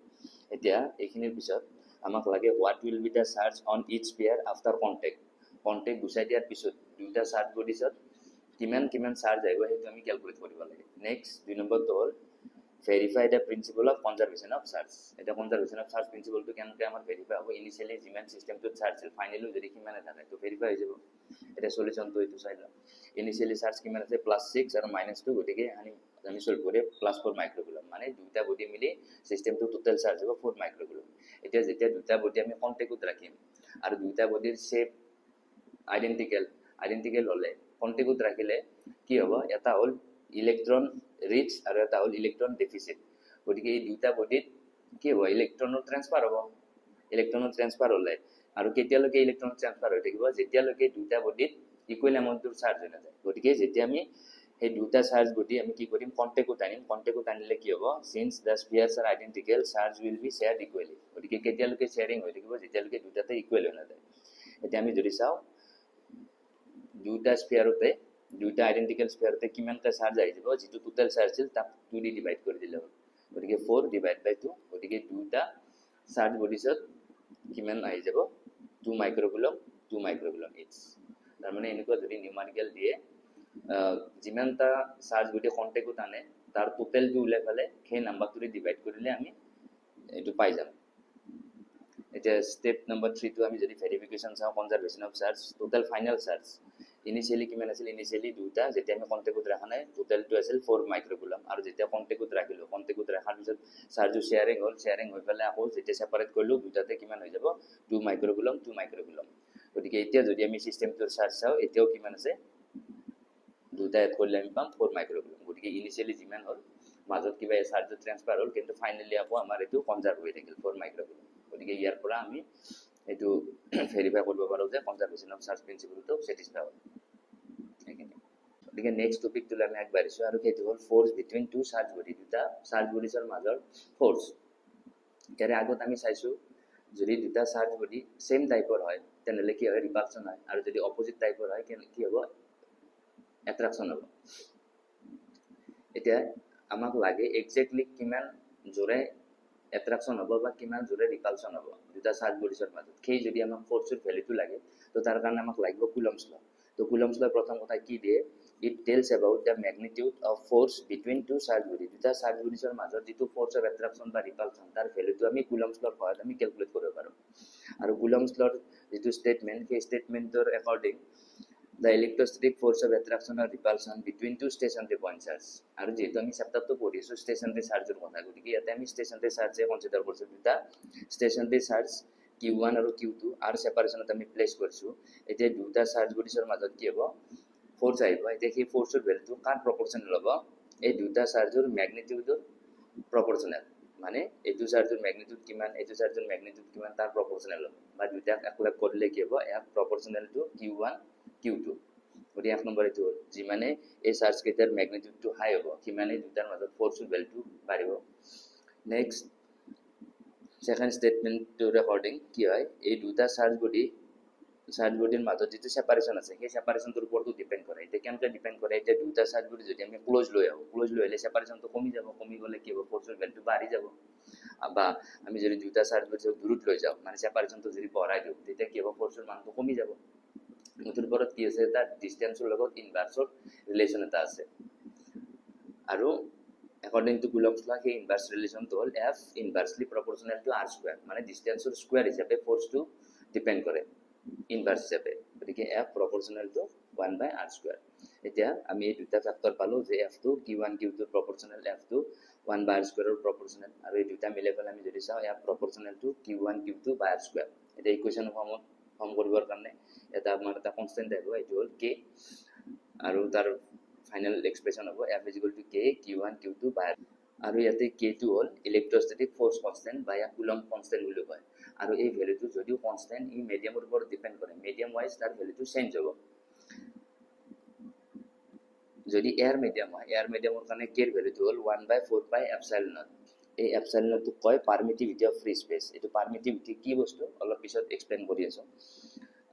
এতিয়া এইখিনিৰ পিছত আমাক লাগে what will be the charge on each pair after contact গুছাই দিয়াৰ পিছত দুটা চাৰ্জ বডিছত কিমান চাৰ্জ আহিব সেইটো আমি ক্যালকুলেট কৰিব লাগে নেক্সট 2 নম্বৰটো হ'ল verify the principle of conservation of charge এটা conservation of charge principle টো কেনেকৈ আমাৰ ভেৰিফাই হ'ব ইনিশিয়ালি যিমান সিস্টেমটো চাৰ্জ আছিল ফাইনালি যদি কিমান থাকে তো ভেৰিফাই হৈ যাব এটা সলিউশনটো এইটো চাই লওঁ ইনিশিয়ালি চাৰ্জ কিমান আছে +6 আৰু -2 গতিকে আমি সলভ কৰি +4 মাইক্ৰোকুলম মানে দুটা বডি মিলি সিস্টেমটো টোটাল চাৰ্জ হ'ব 4 মাইক্ৰোকুলম এতিয়া যেতিয়া দুটা বডি আমি কন্টাক্টত ৰাখিম আৰু দুটা বডিৰ শেপ আইডেন্টিক্যাল হলে কন্টাক্টত ৰাখিলে কি হ'ব এটা হ'ল ইলেক্ট্ৰন ৰিচ আৰু এটা হ'ল ইলেক্ট্ৰন ডেফিসিট গতিকে এই দুটা বডিত কি হ'ব ইলেক্ট্ৰনৰ ট্ৰান্সফাৰ হলে আৰু কেতিয়ালৈকে ইলেক্ট্ৰন ট্ৰান্সফাৰ হৈ থাকিব যেতিয়ালৈকে দুটা বডিত ইকুৱেল এমাউণ্টৰ চাৰ্জ হৈ নাযায় গতিকে যেতিয়া আমি সেই দুটা চাৰ্জ বডি আমি কি কৰিম কণ্টেক্টত আনিম কণ্টেক্টত আনিলে কি হ'ব since the spheres are identical charge will be shared equally গতিকে কেতিয়ালৈকে শ্বেয়াৰিং হৈ থাকিব যেতিয়ালৈকে দুটাতে ইকুৱেল হৈ নাযায় এতিয়া আমি যদি চাওঁ দুটা স্পিয়াৰতে দুটা আইডেন্টিকেল স্পিয়াৰতে কিমানটা চাৰ্জ আহি যাব যেটো টোটাল চাৰ্জ আছিল তাক 2 দি ডিভাইড কৰি দিলে হ'ল গতিকে 4 ডিভাইড বাই 2 গতিকে দুটা চাৰ্জ বডিছত কিমান আহি যাব 2 মাইক্ৰোকুলম 2 মাইক্ৰোকুলম ইচ তাৰ মানে এনেকুৱা যদি নিউমাৰিকেল দিয়ে যিমানটা চাৰ্জ বডি কণ্টেক্টত আনে তাৰ টোটালটো উলাই ফালে সেই নাম্বাৰটোৰে ডিভাইড কৰিলে আমি এটো পাই যাম এটা স্টেপ নাম্বার 3 তো আমি যদি ভেরিফিকেশন চাও conservation of charge total final charge initially কিমান আছিল ইনিশিয়ালি দুটা যেতিয়া আমি কন্টেক্টত ৰাখা নাই টোটালটো আছিল 4 মাইক্ৰোকুলম আৰু যেতিয়া কন্টেক্টত ৰাখিলো কন্টেক্টত ৰাখাৰ পিছত চাৰ্জ শেয়াৰিং হৈ পেলাই আকৌ যেতিয়া সেপাৰেট কৰিলো দুটাতে কিমান হৈ যাব 2 মাইক্ৰোকুলম গতিকে এতিয়া যদি আমি সিস্টেমটোৰ চাৰ্জ চাও এতিয়াও কিমান আছে দুটা এড কৰিলে আমি পাম 4 মাইক্ৰোকুলম গতিকে ইনিশিয়ালি যিমান হ'ল মাজত কিবা চাৰ্জ ট্ৰান্সফাৰ হ'ল কিন্তু ফাইনালি আকৌ আমাৰ এটো কনজাৰ্ভ হৈ থাকিল 4 মাইক্ৰোকুলম গতিকে ইয়াৰ পৰা আমি এটো ভেৰিফাই কৰিব পাৰো যে কনজাৰভেশন অফ চাৰ্জ প্ৰিন্সিপলটো স্যাটিসফাই হয় গতিকে নেক্সট টপিকটো আমি আগবাঢ়িছো আৰু সেইটো হ'ল force between two charge body দুটা চাৰ্জ বডিৰ মাজৰ ফোৰ্স ইয়াৰে আগত আমি চাইছো যদি দুটা চাৰ্জ বডি সেম টাইপৰ হয় তেনেহলে কি হয় ৰিপালচন হয় আৰু যদি অপোজিট টাইপৰ হয় কি হ'ব এট্ৰাকচন হ'ব এতিয়া আমাক লাগে এক্স্যাক্টলি কিমান জোৰে এট্ৰাকচন হ'ব বা কিমান জোৰে ৰিপালচন হ'ব দুটা চাৰ্জ বডিৰ মাজত সেই যদি আমাক ফোৰ্সৰ ভ্যালুটো লাগে তো তাৰ কাৰণে আমাক লাগিব কুলম্বস ল তো কুলম্বস ল প্ৰথম কথা কি দিয়ে it tells about the magnitude of force between two charge bodies দুটা চাৰ্জ বডিৰ মাজত যেটো ফোৰ্স অফ এট্ৰাকচন বা ৰিপালচন তাৰ ভ্যালুটো আমি কুলম্বস লৰ সহায়ত আমি ক্যালকুলেট কৰিব পাৰো আৰু কুলম্বস লৰ যেটো স্টেটমেন্ট সেই স্টেটমেন্টৰ অ্যাকৰ্ডিং the electrostatic force of attraction or repulsion between two stationary point charge আৰু যেহেতু আমি চ্যাপ্টাৰটো পঢ়িছো স্টেশনাৰি চাৰ্জৰ কথা গতিকে ইয়াতে আমি স্টেশনাৰি চাৰ্জে কনসিডাৰ কৰিছো দুটা স্টেশনাৰি চাৰ্জ Q1 আৰু Q2 আৰু সেপাৰেশনত আমি প্লেস কৰিছো এতিয়া দুটা চাৰ্জ বডিৰ মাজত কি হ'ব ফোৰ্স আহিব এতিয়া সেই ফোৰ্সৰ ভ্যালুটো কাৰ প্ৰপৰ্শনাল হ'ব এই দুটা চাৰ্জৰ ম্যাগনিটিউডৰ প্ৰপৰ্শনাল মানে এইটো চাৰ্জৰ ম্যাগনিটিউড কিমান এইটো চাৰ্জৰ ম্যাগনিটিউড কিমান তাৰ প্ৰপৰ্শনাল হ'ব বা দুটা একলগ কৰিলে কি হ'ব এয়া প্ৰপৰ্শনাল টু Q1 Q2 গতি এক নম্বৰ এটো যিমানে এই চাৰ্জ কেটাৰ ম্যাগনিটিউডটো হাই হ'ব কিমানে দুটাৰ মাজত ফোৰ্সৰ ভ্যালুটো বাঢ়িব নেক্সট সেকেন্ড স্টেটমেন্টৰ অ্যাকৰ্ডিং কি হয় এই দুটা চাৰ্জ বডিৰ মাজত যেটো সেপাৰেশন আছে সেই সেপাৰেশনটোৰ ওপৰতো ডিপেন্ড কৰে এটা কেনকে ডিপেন্ড কৰে এটা দুটা চাৰ্জ বডি যদি আমি ক্লোজ লৈ আহো ক্লোজ লৈ হলে সেপাৰেশনটো কমি যাব কমি গলে কি হ'ব ফোৰ্সৰ ভ্যালুটো বাঢ়ি যাব বা আমি যদি দুটা চাৰ্জ বডি দূৰত লৈ যাও মানে সেপাৰেশনটো যদি বঢ়াই দিও তেতিয়া কি হ'ব ফোৰ্সৰ মানটো কমি যাব নতুন পৰত কি আছে এটা ডিসটেন্সৰ লগত ইনভাৰ্সৰ ৰিলেশন এটা আছে আৰু according to Coulomb's law সেই ইনভাৰ্স ৰিলেশনটো হল F inversely proportional to r square মানে ডিসটেন্সৰ স্কয়াৰ হিচাপে ফোৰ্সটো ডিপেন্ড কৰে ইনভার্স হিচাপে গতিকে F proportional to 1/r square এতিয়া আমি এই দুটা ফ্যাক্টর পালো যে F টো Q1 Q2 proportional F টো 1/r square ৰ proportional আৰু এই দুটা মিলাই পেলাই আমি যদি চাও F proportional to Q1 Q2 by r square এটা ইকুয়েশন ফর্ম কৰিবৰ কাৰণে এটা আমাৰ এটা কনস্ট্যান্ট আহিব এটো হল k আৰু তাৰ ফাইনাল এক্সপ্ৰেশন হ'ব F = k Q1 Q2 by আৰু ইয়াতে k2 হল ইলেক্ট্ৰোস্ট্যাটিক ফোৰ্স কনস্ট্যান্ট বা ইয়া কুলম্ব কনস্ট্যান্ট বুলি কয় আৰু এই ভ্যালুটো যদিও কনস্ট্যান্ট ই মিডিয়ামৰ ওপৰত ডিপেন্ড কৰে মিডিয়াম ওয়াইজ তাৰ ভ্যালুটো চেঞ্জ হ'ব যদি এয়াৰ মিডিয়াম হয় এয়াৰ মিডিয়ামৰ কাৰণে k ৰ ভ্যালুটো হল 1/4 pi epsilon naught এই epsilon naught টো কয় পাৰমিটিভিটি অফ ফ্ৰী স্পেস এটো পাৰমিটিভিটি কি বস্তু অলপ পিছত এক্সপ্লেইন কৰি আছো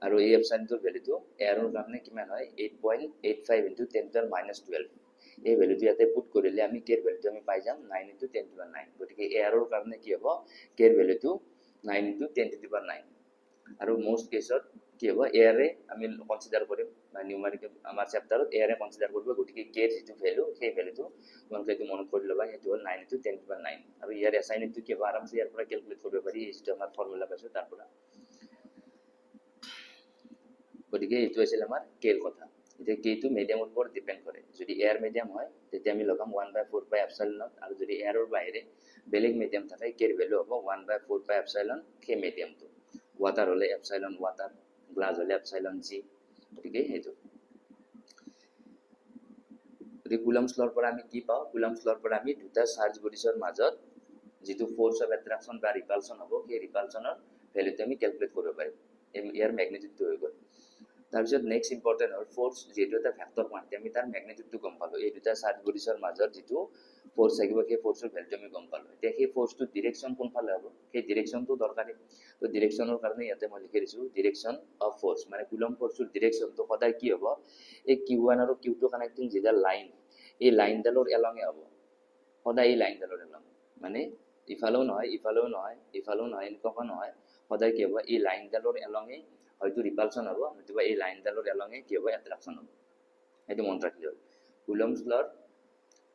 আৰু এই epsilon টোৰ ভ্যালুটো এয়াৰৰ কাৰণে কিমান হয় 8.85 * 10⁻12 এই ভ্যালুটো ইয়াতে পুট কৰিলে আমি k ৰ ভ্যালুটো আমি পাই যাম 9 * 10⁻9 গতিকে এয়াৰৰ কাৰণে কি হ'ব k ৰ ভ্যালুটো 9 * 10⁻9 আৰু মোস্ট কেছত কি হ'ব এয়াৰে আমি কনসিডাৰ কৰিম বা নিউমাৰিকেল আমাৰ চ্যাপ্টাৰত এয়াৰে কনসিডাৰ কৰিব গতিকে k ৰ যেটো ভ্যালু সেই ভ্যালুটো তোমালোকে এইটো মনত কৰি ল'বা সেইটো হ'ল 9 * 10⁻9 আৰু ইয়াৰ এছাইনমেন্টটো কি হ'ব আৰামছে ইয়াৰ পৰা ক্যালকুলেট কৰিব পাৰি এই যেটো আমাৰ ফৰ্মুলা পাইছো তাৰ পৰা গতিকে এইটো আছিল আমাৰ k ৰ কথা এতিয়া k টো মিডিয়ামৰ ওপৰত ডিপেন্ড কৰে যদি এয়াৰ মিডিয়াম হয় তেতিয়া আমি লগাম 1/4 pi epsilon naught আৰু যদি এয়াৰৰ বাহিৰে বেলেগ মিডিয়াম থাকে k ৰ ভ্যালু হ'ব 1/4 pi epsilon k মিডিয়ামটো ওয়াটার হলে এপসাইলন ওয়াটার গ্লাস হলে এপসাইলন জি গতিকে এইটো কুলম্বস লৰ পৰা আমি কি পাও কুলম্বস লৰ পৰা আমি দুটা চাৰ্জ বডিৰ মাজত যেটো ফোৰ্স অফ এট্ৰাকচন বা ৰিপালচন হ'ব সেই ৰিপালচনৰ ভ্যালুটো আমি ক্যালকুলেট কৰিব পাৰিম ইয়াৰ ম্যাগনিটিউডটো হৈ গ'ল তাৰপিছত নেক্সট ইম্পৰ্টেণ্ট হ'ল ফ'ৰ্চ, যিহেতু এটা ভেক্টৰ কোৱান্টিটি আমি তাৰ মেগনিটিউডটো গম পালোঁ। এই দুটা চাৰ্জ বডিছৰ মাজত যিটো ফ'ৰ্চ থাকিব সেই ফ'ৰ্চৰ ভেলুটো আমি গম পালোঁ। এতিয়া সেই ফ'ৰ্চটোৰ ডিৰেকশ্যন কোনফালে হ'ব সেই ডিৰেকশ্যনটো দৰকাৰী। তো ডিৰেকশ্যনৰ কাৰণে ইয়াতে মই লিখি দিছোঁ ডিৰেকশ্যন অফ ফ'ৰ্চ, মানে কুলম্ব ফ'ৰ্চৰ ডিৰেকশ্যনটো সদায় কি হ'ব, এই Q1 আৰু Q2 কানেক্টিং যিডাল লাইন, এই লাইনডালৰ এলঙে হ'ব, সদায় এই লাইনডালৰ এলঙে, মানে ইফালেও নহয় ইফালেও নহয় ইফালেও নহয় এনেকুৱাকৈ নহয়, সদায় কি হ'ব এই লাইনডালৰ এলঙে হয়তো ৰিপালচন হ'ব, নতুবা এই লাইনডালৰ এলঙে কি হ'ব এট্ৰাকশ্যন হ'ব। সেইটো মনত ৰাখিলে হ'ল। কুলম্বছ লৰ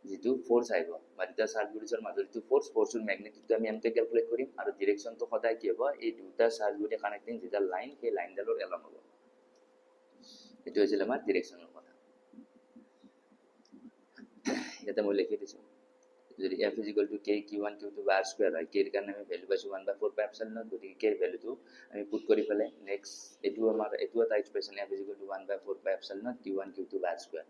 যিটো ফ'ৰ্চ আহিব বা দুটা চাৰ্জ বডিছৰ মাজত যিটো ফ'ৰ্চৰ মেগনিটিউডটো আমি এমকে কেলকুলেট কৰিম, আৰু ডিৰেকশ্যনটো সদায় কি হ'ব এই দুটা চাৰ্জ বডি কানেক্টিং যিডাল লাইন সেই লাইনডালৰ এলং হ'ব। এইটো হৈছিল আমাৰ ডিৰেকশ্যনৰ কথা। ইয়াতে মই লিখি দিছোঁ, যদি F is equal to K Q1 Q2 by R square হয়, Kৰ কাৰণে আমি ভেলু পাইছোঁ 1/4 pi epsilon naught, গতিকে Kৰ ভেলুটো আমি পুট কৰি পেলাই নেক্সট এইটো এটা expression F is equal to 1/4 pi epsilon naught Q1 Q2 by R square।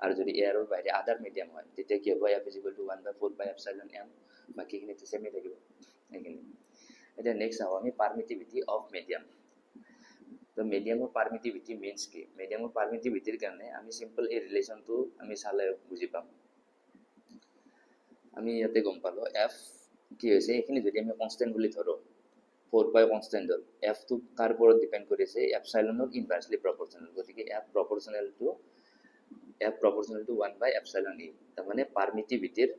আৰু যদি এয়াৰৰ বাহিৰে আদাৰ মিডিয়াম হয় তেতিয়া কি হ'ব F is equal to 1/4 pi epsilon m, বাকীখিনিতো চেমেই থাকিব এইখিনি। এতিয়া নেক্সট চাওঁ আমি পাৰমিটিভিটি অফ মিডিয়াম। তো মিডিয়ামৰ পাৰমিটিভিটি মিনছ কি? মিডিয়ামৰ পাৰমিটিভিটিৰ কাৰণে আমি চিম্পল এই ৰিলেশ্যনটো আমি চালে বুজি পাম। আমি ইয়াতে গম পালোঁ এফ কি হৈছে, এইখিনি যদি আমি কনষ্টেণ্ট বুলি ধৰোঁ 4 পাই কনষ্টেণ্ট হ'ল, এফটো কাৰ ওপৰত ডিপেণ্ড কৰিছে এপচাইলনৰ ইনভাৰ্চলি প্ৰপৰ্চনেল, গতিকে F proportional to 1/epsilon e, তাৰমানে পাৰমিটিভিটিৰ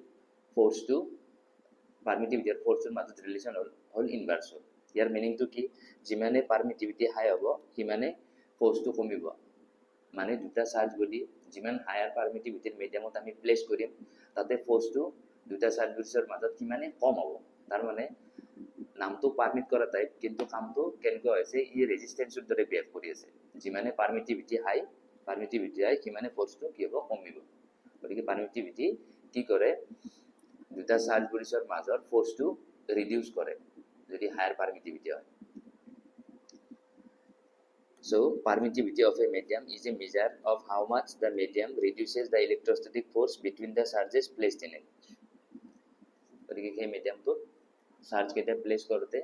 ফ'ৰ্চটো ফ'ৰ্চৰ মাজত ৰিলেশ্যন হ'ল ইনভাৰ্চ হ'ল। ইয়াৰ মিনিংটো কি, যিমানে পাৰমিটিভিটি হাই হ'ব সিমানে ফ'ৰ্চটো কমিব, মানে দুটা চাৰ্জ বডি যিমান হায়াৰ পাৰমিটিভিটিৰ মিডিয়ামত আমি প্লেচ কৰিম তাতে ফ'ৰ্চটো দুটা চাৰ্জ বডিছৰ মাজত সিমানে কম হ'ব। তাৰমানে নামটো পাৰমিট কৰা টাইপ, কিন্তু কামটো কেনেকুৱা হৈছে ই ৰেজিষ্টেঞ্চৰ দৰে বিহেভ কৰি আছে। যিমানে পাৰমিটিভিটি হাই সিমানে ফ'ৰ্চটো কি হ'ব কমিব। গতিকে পাৰমিটিভিটি কি কৰে, দুটা চাৰ্জ বডিছৰ মাজৰ ফ'ৰ্চটো ৰিডিউচ কৰে যদি হায়াৰ পাৰমিটিভিটি হয়। So permittivity of a medium is a measure of how much the medium reduces the electrostatic force between the charges placed in it. গতিকে সেই মিডিয়ামটোত চাৰ্জ কেইটা প্লেচ কৰোঁতে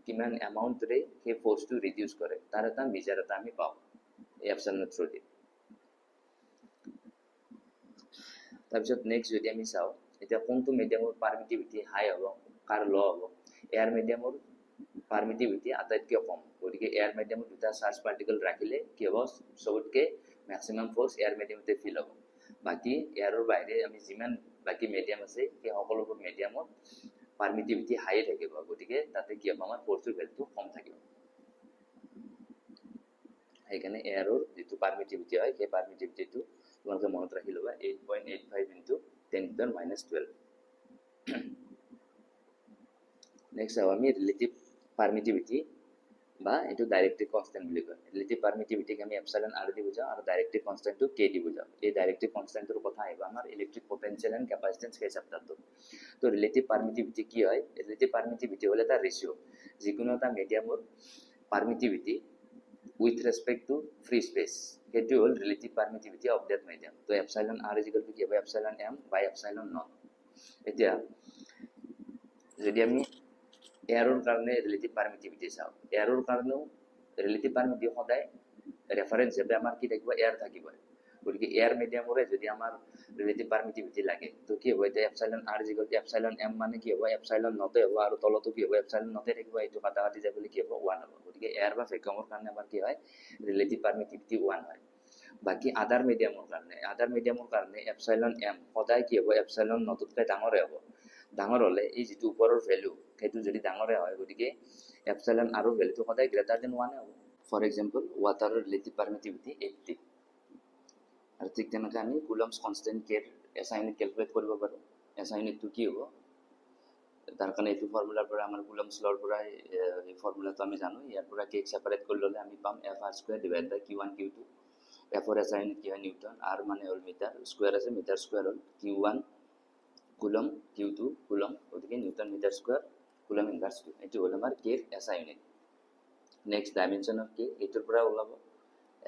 কিমান এমাউণ্টৰে সেই ফ'ৰ্চটো ৰিডিউচ কৰে তাৰ এটা মেজাৰ এটা আমি পাওঁ এই এপচাইলনৰ থ্ৰুদি। তাৰপিছত নেক্সট যদি আমি চাওঁ এতিয়া কোনটো মিডিয়ামৰ পাৰমিটিভিটি হাই হ'ব কাৰ ল' হ'ব, এয়াৰ মিডিয়ামৰ পাৰমিটিভিটি আটাইতকৈ কম, গতিকে এয়াৰ মিডিয়ামত দুটা চাৰ্জ পাৰ্টিকল ৰাখিলে কি হ'ব চবতকে মেক্সিমাম ফ'ৰ্চ এয়াৰ মিডিয়ামতে ফিল হ'ব। বাকী এয়াৰৰ বাহিৰে আমি যিমান বাকী মিডিয়াম আছে সেই সকলোবোৰ মিডিয়ামত পাৰমিটিভিটি হাই থাকিব, গতিকে তাতে কি হ'ব আমাৰ ফ'ৰ্চৰ ভেলুটো কম থাকিব। সেইকাৰণে এয়াৰৰ যিটো পাৰমিটিভিটি হয় সেই পাৰমিটিভিটিটো তোমালোকে মনত ৰাখি ল'বা 8.85 × 10⁻12। নেক্সট চাওঁ আমি ৰিলেটিভ পাৰমিটিভিটি বা এইটো ডাইৰেক্ট্ৰিক কনষ্টেণ্ট বুলি কয়। ৰিলেটিভ পাৰমিটিভিটিক আমি এপচাইলন আৰ দি বুজাওঁ আৰু ডাইৰেক্ট্ৰিক কনষ্টেণ্টটো কে দি বুজাওঁ। এই ডাইৰেক্ট্ৰিক কনষ্টেণ্টটোৰ কথা আহিব আমাৰ ইলেক্ট্ৰিক পটেনচিয়েল এণ্ড কেপাচিটেন্স সেই চেপ্টাৰটো। তো ৰিলেটিভ পাৰমিটিভিটি কি হয়, ৰিলেটিভ পাৰমিটিভিটি হ'ল এটা ৰেচিঅ', যিকোনো এটা মিডিয়ামৰ permittivity with respect to free space, সেইটো হ'ল relative permittivity of that medium. তো epsilon r is equal to কি হ'ব epsilon m by epsilon naught. এতিয়া যদি আমি এয়াৰৰ কাৰণে ৰিলেটিভ পাৰমিটিভিটি চাওঁ, এয়াৰৰ কাৰণেও ৰিলেটিভ পাৰমিটিভিটি সদায় ৰেফাৰেঞ্চ হিচাপে আমাৰ কি থাকিব এয়াৰ থাকিব, গতিকে এয়াৰ মিডিয়ামৰে যদি আমাৰ ৰিলেটিভ পাৰমিটিভিটি লাগে তো কি হ'ব এতিয়া epsilon r is equal to epsilon m মানে কি হ'ব এপচাইলন নটে হ'ব আৰু তলতো কি হ'ব এপচাইলন নটে থাকিব, এইটো কাটা কাটি যায় বুলি কি হ'ব 1 হ'ব। গতিকে এয়াৰ বা ভেকুৱামৰ কাৰণে আমাৰ কি হয় ৰিলেটিভ পাৰমিটিভিটি 1 হয়। বাকী আদাৰ মিডিয়ামৰ কাৰণে এপচাইলন এম সদায় কি হ'ব এপচাইলন নটতকৈ ডাঙৰে হ'ব। ডাঙৰ হ'লে এই যিটো ওপৰৰ ভেলু সেইটো যদি ডাঙৰে হয় গতিকে এপচাইলন আৰৰ ভেলুটো সদায় গ্ৰেটাৰ দেন 1 হ'ব। ফৰ এক্সাম্পল ৱাটাৰৰ ৰিলেটিভ পাৰমিটিভিটি 80, আৰু ঠিক তেনেকৈ আমি কুলম্বছ কনষ্টেণ্ট কেৰ এছআই ইউনিট কেলকুলেট কৰিব পাৰোঁ। এছআই ইউনিটটো কি হ'ব, তাৰ কাৰণে এইটো ফৰ্মুলাৰ পৰা আমাৰ কুলম্বছ লৰ পৰা এই ফৰ্মুলাটো আমি জানো, ইয়াৰ পৰা কেক ছেপাৰেট কৰি ল'লে আমি পাম FR² divide by Q1 Q2। এফৰ এছআই ইউনিট কি হয় নিউটন, আৰ মানে হ'ল মিটাৰ, স্কুৱেৰ আছে মিটাৰ স্কুৱেৰ হ'ল Q1 কুলম Q2 কুলম, গতিকে newton metre square coulomb inverse 2, এইটো হ'ল আমাৰ কেৰ SI unit. Next dimension of K এইটোৰ পৰা ওলাব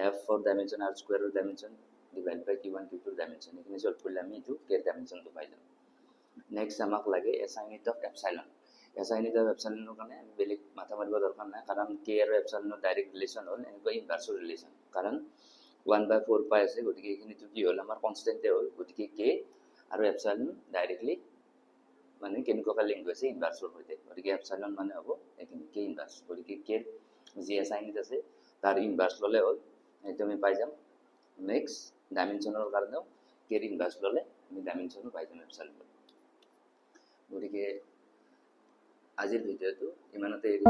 এফ ফৰ ডাইমেনশ্যন আৰ স্কুৱেৰৰ ডাইমেনশ্যন ডিভাইড বাই Q1 Q2ৰ ডাইমেনশ্যন, এইখিনি সলভ কৰিলে আমি এইটো কেৰ ডাইমেনশ্যনটো পাই যাম। নেক্সট আমাক লাগে SI unit of epsilon. Assign ইটা এপচাইলনৰ কাৰণে বেলেগ মাথা মাৰিব দৰকাৰ নাই কাৰণ কে আৰু এপচাইলনৰ ডাইৰেক্ট ৰিলেশ্যন হ'ল এনেকুৱা ইনভাৰ্চৰ ৰিলেশ্যন কাৰণ 1/4 পাই আছে গতিকে এইখিনিটো কি হ'ল আমাৰ কনষ্টেণ্টে হ'ল গতিকে কে আৰু এপচাইলন ডাইৰেক্টলি মানে কেনেকুৱা লিংক হৈছে ইনভাৰ্চৰ সৈতে গতিকে এপচাইলন মানে হ'ব এইখিনি কে ইনভাৰ্চ গতিকে কে যি এছাইনিত আছে তাৰ ইনভাৰ্চ ল'লে হ'ল সেইটো আমি পাই যাম নেক্সট ডাইমেনশ্যনৰ কাৰণেও কেৰ ইনভাৰ্চ ল'লে আমি ডাইমেনশ্যনো পাই যাম এপচাইলন গতিকে আজিৰ ভিডিঅ'টো ইমানতে এৰি